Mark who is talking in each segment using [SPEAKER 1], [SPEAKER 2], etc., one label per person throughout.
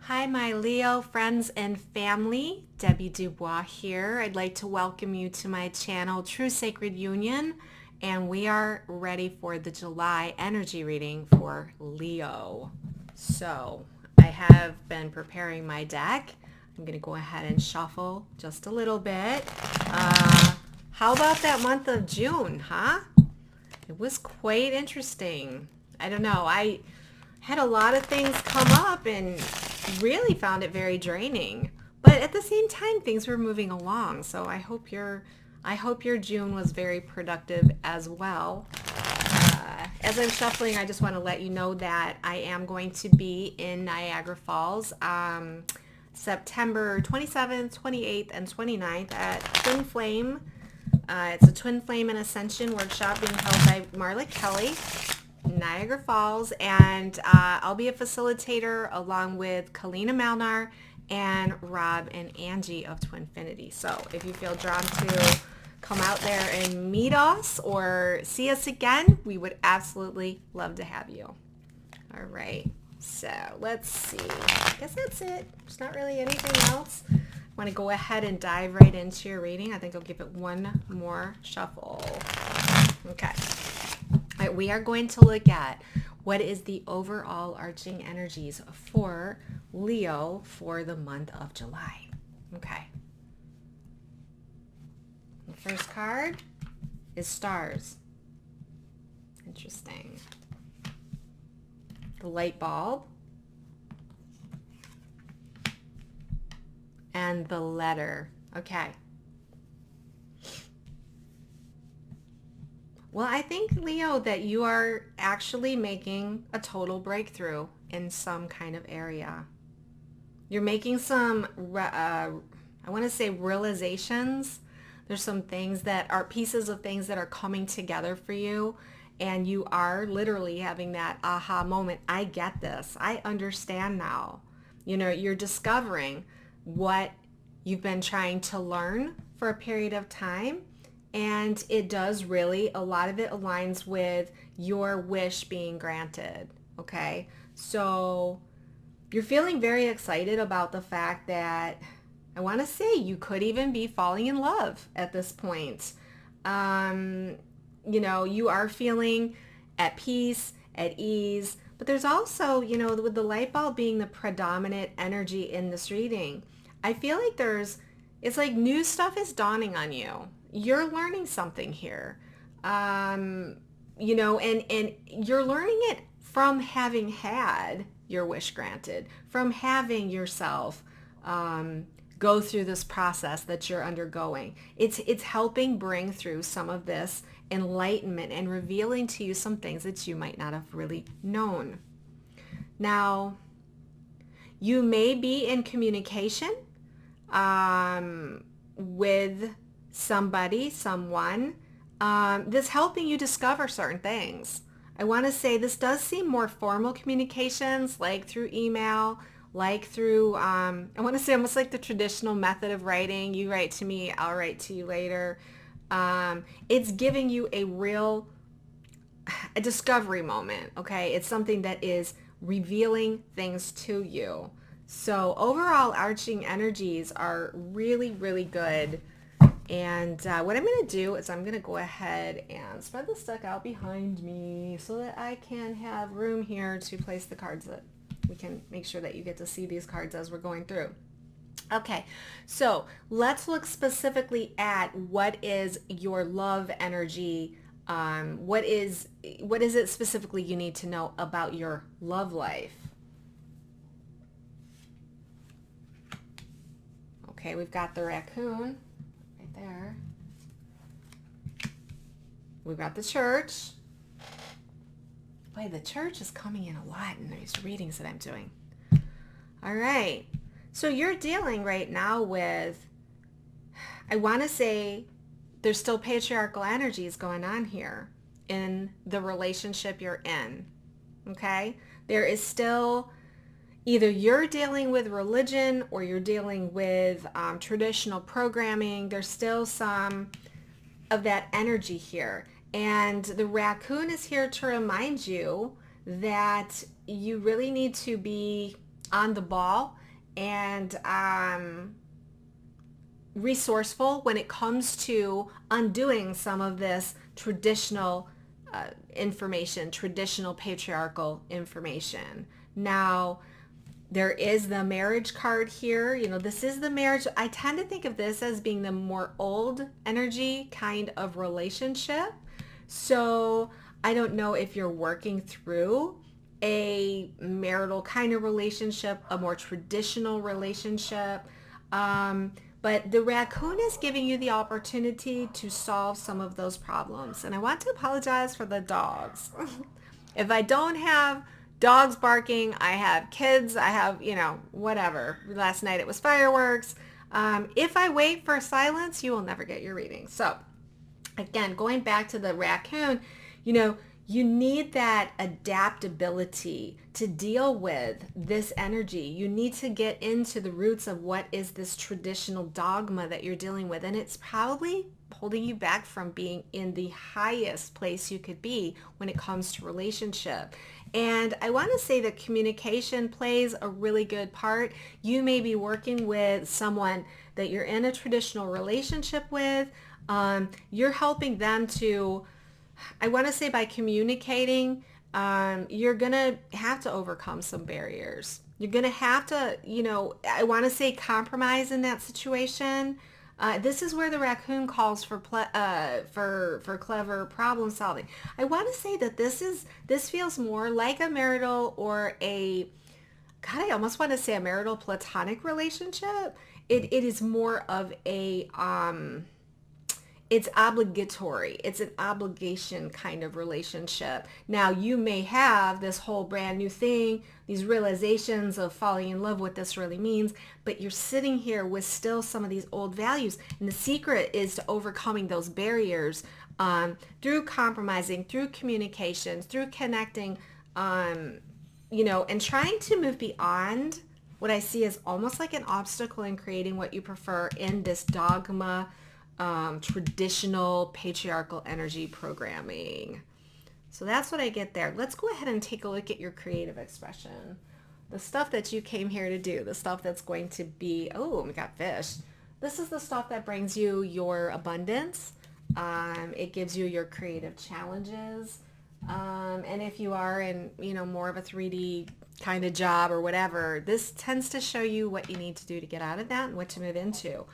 [SPEAKER 1] Hi, my Leo friends and family. Debbie Dubois here. I'd like to welcome you to my channel, True Sacred Union, and we are ready for the July energy reading for Leo. So, I have been preparing my deck. I'm going to go ahead and shuffle just a little bit. How about that month of June, huh? It was quite interesting. I don't know. I had a lot of things come up and really found it very draining. But at the same time, things were moving along. So I hope your June was very productive as well. As I'm shuffling, I just want to let you know that I am going to be in Niagara Falls September 27th, 28th, and 29th at Twin Flame. It's a Twin Flame and Ascension workshop being held by Marla Kelly, Niagara Falls, and I'll be a facilitator along with Kalina Malnar and Rob and Angie of Twinfinity. So if you feel drawn to come out there and meet us or see us again, we would absolutely love to have you. All right, so let's see. I guess that's it. There's not really anything else. I want to go ahead and dive right into your reading. I think I'll give it one more shuffle. Okay. All right, we are going to look at what is the overall arching energies for Leo for the month of July. Okay. The first card is stars. Interesting. The light bulb. And the letter. Okay. Well, I think, Leo, that you are actually making a total breakthrough in some kind of area. You're making some, I want to say realizations. There's some things that are pieces of things that are coming together for you. And you are literally having that aha moment. I get this. I understand now. You know, you're discovering what you've been trying to learn for a period of time. And it does really, a lot of it aligns with your wish being granted, okay? So you're feeling very excited about the fact that, I want to say, you could even be falling in love at this point. You know, you are feeling at peace, at ease, but there's also, you know, with the light bulb being the predominant energy in this reading, I feel like it's like new stuff is dawning on you. You're learning something here, you know, and you're learning it from having had your wish granted, from having yourself go through this process that you're undergoing. It's helping bring through some of this enlightenment and revealing to you some things that you might not have really known. Now, you may be in communication with somebody, someone, that's helping you discover certain things. I want to say this does seem more formal communications, like through email, like through, I want to say almost like the traditional method of writing. You write to me, I'll write to you later. It's giving you a discovery moment, okay? It's something that is revealing things to you. So overall, arching energies are really, really good. And what I'm going to do is I'm going to go ahead and spread this deck out behind me so that I can have room here to place the cards that we can make sure that you get to see these cards as we're going through. Okay, so let's look specifically at what is your love energy. What is it specifically you need to know about your love life? Okay, we've got the raccoon right there. We've got the church. Boy, the church is coming in a lot in these readings that I'm doing. All right. So you're dealing right now with, I want to say, there's still patriarchal energies going on here in the relationship you're in. Okay? There is still, either you're dealing with religion or you're dealing with traditional programming. There's still some of that energy here. And the raccoon is here to remind you that you really need to be on the ball and resourceful when it comes to undoing some of this traditional information, traditional patriarchal information. Now, there is the marriage card here. You know, this is the marriage. I tend to think of this as being the more old energy kind of relationship. So I don't know if you're working through a marital kind of relationship, a more traditional relationship. But the raccoon is giving you the opportunity to solve some of those problems. And I want to apologize for the dogs. If I don't have dogs barking, I have kids, I have, you know, whatever. Last night it was fireworks. If I wait for silence, you will never get your reading. So again, going back to the raccoon, you know, you need that adaptability to deal with this energy. You need to get into the roots of what is this traditional dogma that you're dealing with. And it's probably holding you back from being in the highest place you could be when it comes to relationship. And I want to say that communication plays a really good part. You may be working with someone that you're in a traditional relationship with. You're helping them to, I want to say by communicating, you're going to have to overcome some barriers. You're going to have to, you know, I want to say compromise in that situation. This is where the raccoon calls for clever problem solving. I want to say that this feels more like a marital or a, God, I almost want to say a marital platonic relationship. It is more of a, it's obligatory. It's an obligation kind of relationship. Now, you may have this whole brand new thing, these realizations of falling in love, what this really means, but you're sitting here with still some of these old values. And the secret is to overcoming those barriers through compromising, through communication, through connecting, you know, and trying to move beyond what I see as almost like an obstacle in creating what you prefer in this dogma, traditional patriarchal energy programming. So that's what I get there. Let's go ahead and take a look at your creative expression. The stuff that you came here to do, the stuff that's going to be, oh, we got fish. This is the stuff that brings you your abundance. It gives you your creative challenges. And if you are in, you know, more of a 3D kind of job or whatever, this tends to show you what you need to do to get out of that and what to move into.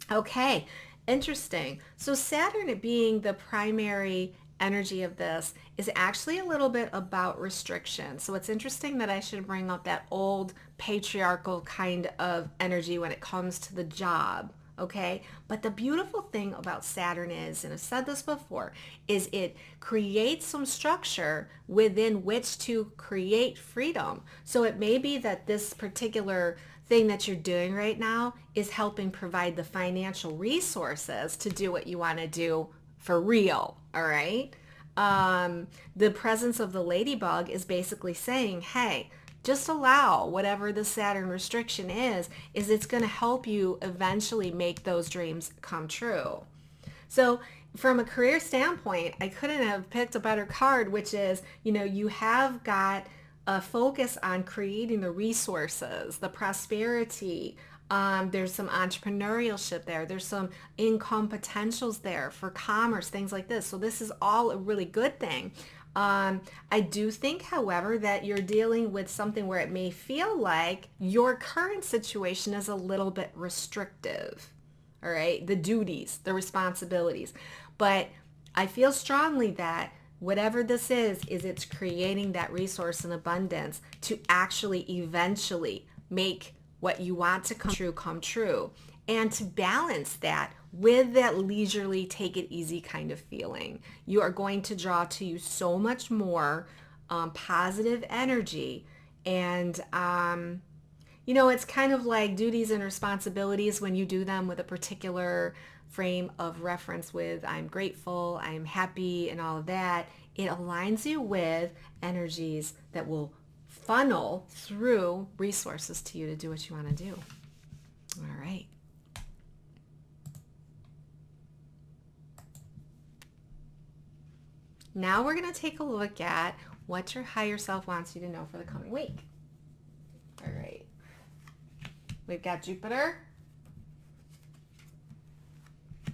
[SPEAKER 1] Okay, interesting. So Saturn being the primary energy of this is actually a little bit about restriction. So it's interesting that I should bring up that old patriarchal kind of energy when it comes to the job. Okay, but the beautiful thing about Saturn is, and I've said this before, is it creates some structure within which to create freedom. So it may be that this particular thing that you're doing right now is helping provide the financial resources to do what you want to do for real. All right. The presence of the ladybug is basically saying, hey, just allow whatever the Saturn restriction is it's going to help you eventually make those dreams come true. So from a career standpoint, I couldn't have picked a better card, which is, you know, you have got a focus on creating the resources, the prosperity. There's some entrepreneurship there. There's some income potentials there for commerce, things like this. So this is all a really good thing. I do think, however, that you're dealing with something where it may feel like your current situation is a little bit restrictive. All right, the duties, the responsibilities. But I feel strongly that whatever this is it's creating that resource and abundance to actually eventually make what you want to come true, and to balance that with that leisurely, take it easy kind of feeling. You are going to draw to you so much more positive energy. And, you know, it's kind of like duties and responsibilities when you do them with a particular frame of reference with I'm grateful, I'm happy, and all of that. It aligns you with energies that will funnel through resources to you to do what you want to do. All right. Now we're going to take a look at what your higher self wants you to know for the coming week. We've got Jupiter.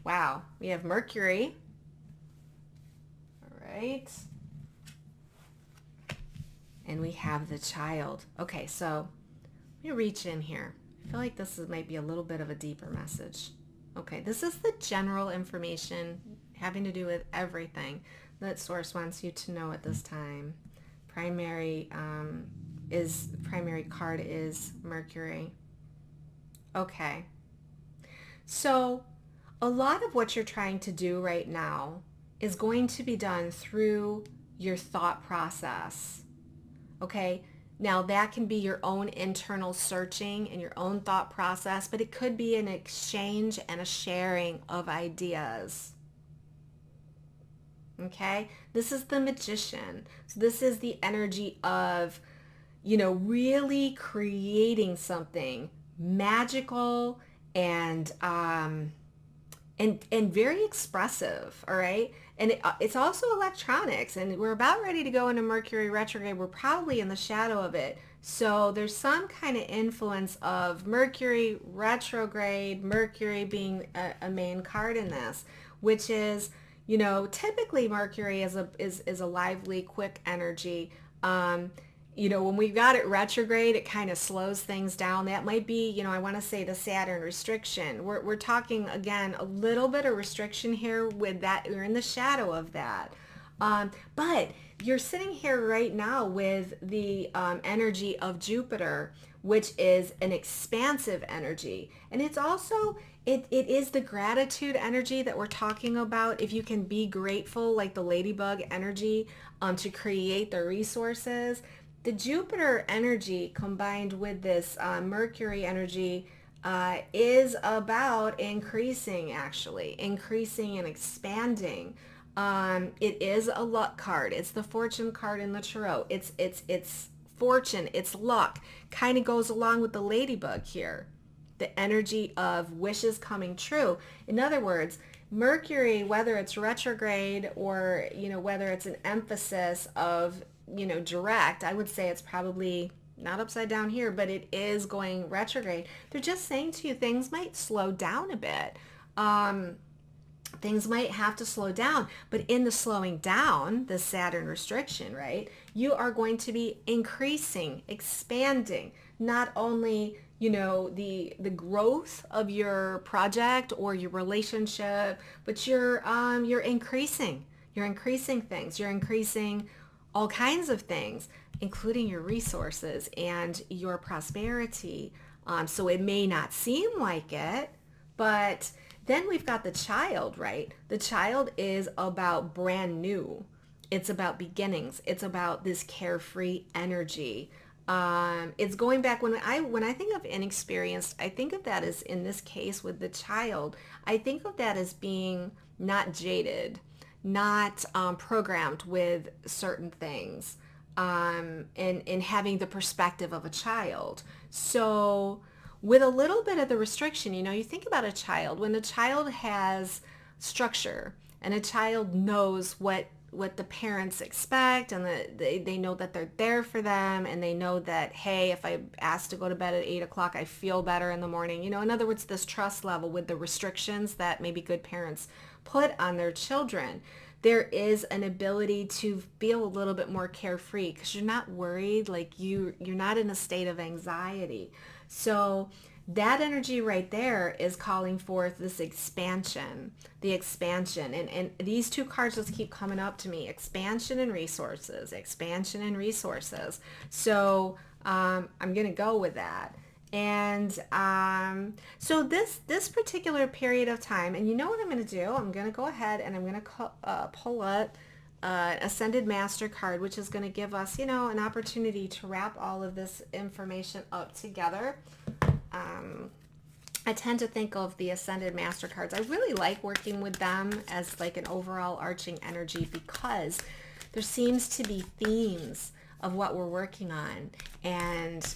[SPEAKER 1] Wow, we have Mercury. All right. And we have the child. Okay, so let me reach in here. I feel like this might be a little bit of a deeper message. Okay, this is the general information having to do with everything that Source wants you to know at this time. Primary card is Mercury. Okay. So a lot of what you're trying to do right now is going to be done through your thought process. Okay? Now that can be your own internal searching and your own thought process, but it could be an exchange and a sharing of ideas. Okay? This is the Magician. So this is the energy of, really creating something magical and very expressive, all right? And it's also electronics, and we're about ready to go into Mercury retrograde. We're probably in the shadow of it. So there's some kind of influence of Mercury retrograde, Mercury being a main card in this, which is, typically Mercury is a lively, quick energy. When we've got it retrograde, it kind of slows things down. That might be, I want to say the Saturn restriction. We're talking, again, a little bit of restriction here with that. We're in the shadow of that. But you're sitting here right now with the energy of Jupiter, which is an expansive energy. And it's also, it is the gratitude energy that we're talking about. If you can be grateful, like the ladybug energy, to create the resources. The Jupiter energy combined with this Mercury energy is about increasing and expanding. It is a luck card. It's the fortune card in the tarot. It's fortune, it's luck. Kind of goes along with the ladybug here. The energy of wishes coming true. In other words, Mercury, whether it's retrograde or, whether it's an emphasis of, direct, I would say it's probably not upside down here, but it is going retrograde. They're just saying to you things might slow down a bit. Things might have to slow down, but in the slowing down, the Saturn restriction, right, you are going to be increasing, expanding, not only, the growth of your project or your relationship, but you're increasing. You're increasing things. You're increasing all kinds of things, including your resources and your prosperity. So it may not seem like it, but then we've got the child, right? The child is about brand new. It's about beginnings. It's about this carefree energy. It's going back when I think of inexperienced, I think of that as, in this case with the child, I think of that as being not jaded, not programmed with certain things, and having the perspective of a child. So with a little bit of the restriction, you think about a child. When a child has structure and a child knows what the parents expect, and they know that they're there for them, and they know that, hey, if I ask to go to bed at 8 o'clock, I feel better in the morning. In other words, this trust level with the restrictions that maybe good parents put on their children, there is an ability to feel a little bit more carefree because you're not worried, like you're not in a state of anxiety. So that energy right there is calling forth this expansion, the expansion. And these two cards just keep coming up to me: expansion and resources, expansion and resources. So I'm going to go with that. And so this particular period of time, and you know what I'm going to do? I'm going to go ahead and I'm going to pull up Ascended Master card, which is going to give us, an opportunity to wrap all of this information up together. I tend to think of the Ascended Master cards. I really like working with them as like an overall arching energy because there seems to be themes of what we're working on. And,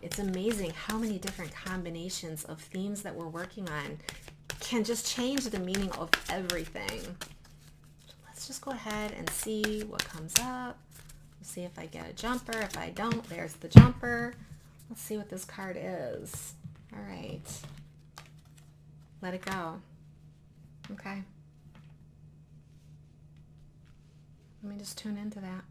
[SPEAKER 1] it's amazing how many different combinations of themes that we're working on can just change the meaning of everything. So let's just go ahead and see what comes up. We'll see if I get a jumper. If I don't, there's the jumper. Let's see what this card is. All right. Let it go. Okay. Let me just tune into that.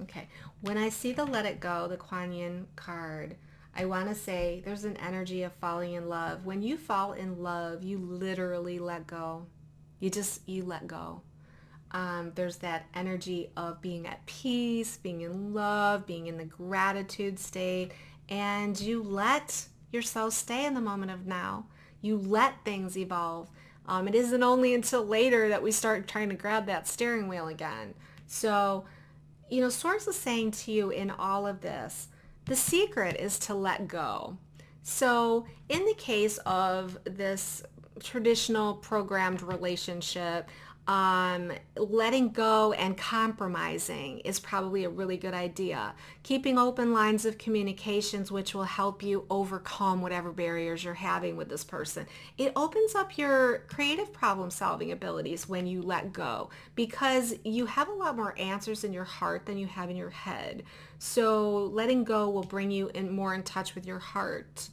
[SPEAKER 1] Okay. When I see the let it go, the Kuan Yin card, I want to say there's an energy of falling in love. When you fall in love, you literally let go. You let go. There's that energy of being at peace, being in love, being in the gratitude state, and you let yourself stay in the moment of now. You let things evolve. It isn't only until later that we start trying to grab that steering wheel again. So, Source is saying to you in all of this, the secret is to let go. So in the case of this traditional programmed relationship, letting go and compromising is probably a really good idea. Keeping open lines of communications, which will help you overcome whatever barriers you're having with this person. It opens up your creative problem solving abilities when you let go, because you have a lot more answers in your heart than you have in your head. So letting go will bring you more in touch with your heart.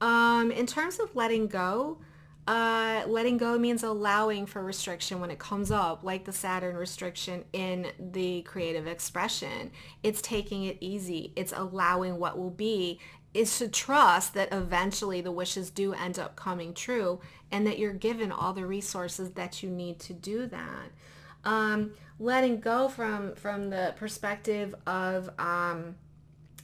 [SPEAKER 1] In terms of letting go means allowing for restriction when it comes up, like the Saturn restriction in the creative expression. It's taking it easy. It's allowing what will be. It's to trust that eventually the wishes do end up coming true and that you're given all the resources that you need to do that. Letting go from the perspective of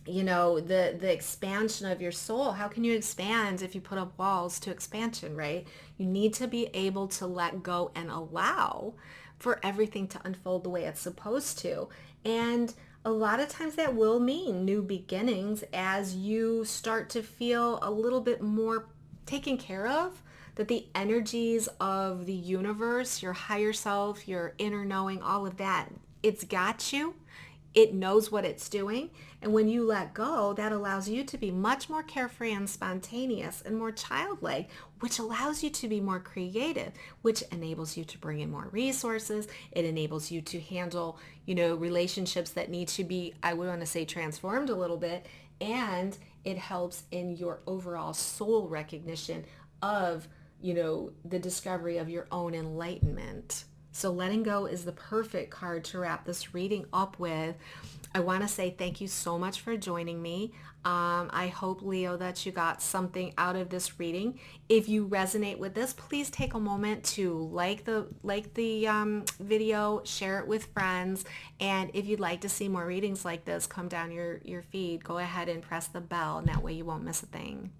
[SPEAKER 1] the expansion of your soul. How can you expand if you put up walls to expansion, right? You need to be able to let go and allow for everything to unfold the way it's supposed to. And a lot of times that will mean new beginnings as you start to feel a little bit more taken care of, that the energies of the universe, your higher self, your inner knowing, all of that, it's got you. It knows what it's doing. And when you let go, that allows you to be much more carefree and spontaneous and more childlike, which allows you to be more creative, which enables you to bring in more resources. It enables you to handle, relationships that need to be, I would want to say, transformed a little bit. And it helps in your overall soul recognition of, the discovery of your own enlightenment. So letting go is the perfect card to wrap this reading up with. I want to say thank you so much for joining me. I hope, Leo, that you got something out of this reading. If you resonate with this, please take a moment to like the video, share it with friends. And if you'd like to see more readings like this come down your feed, go ahead and press the bell, and that way you won't miss a thing.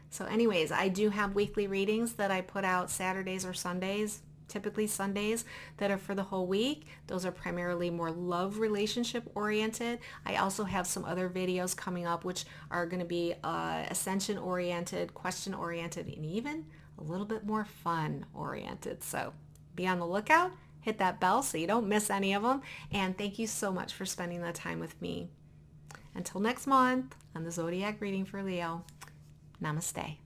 [SPEAKER 1] So anyways, I do have weekly readings that I put out Saturdays or Sundays, typically Sundays, that are for the whole week. Those are primarily more love relationship oriented. I also have some other videos coming up which are going to be ascension oriented, question oriented, and even a little bit more fun oriented. So be on the lookout, hit that bell so you don't miss any of them. And thank you so much for spending the time with me. Until next month on the Zodiac reading for Leo, namaste.